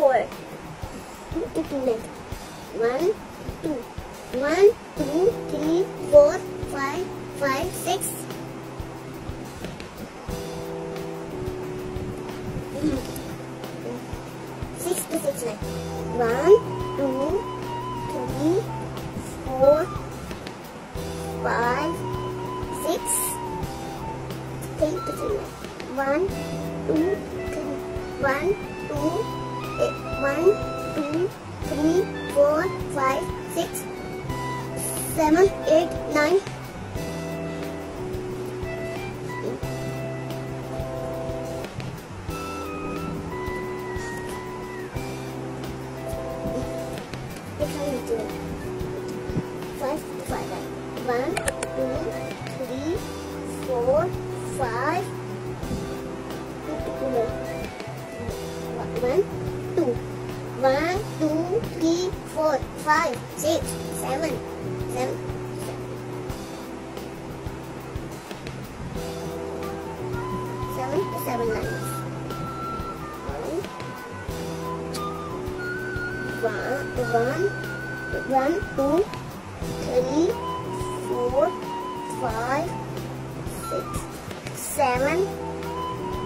4. 2 to 2 length. 1, 2. 1, 2, 3, 4, 5, 5, 6. 6 to 6 length. 1, 2, 3, 4, 5, 6. 8 to 3 length. 1, 2, 3. 1, 2, 1, 2, 3, 4, 5, 6, 7, 8, 9. Five, 1, 2, 3, 4, 5. 1, 2, 1, 2, 3, 4, 5, 6, 7, 7. 7 to 7 lines. 1, 2, 3, 4, 5, 6, 7.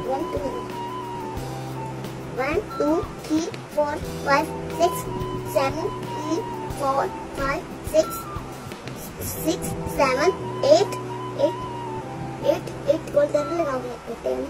1, 2. 1, 2, 3, 4, 5, 6, 7, 3, 4, 5, 6, 6, 7, 8, 8, 8, 8 गोल लगाओगे 10.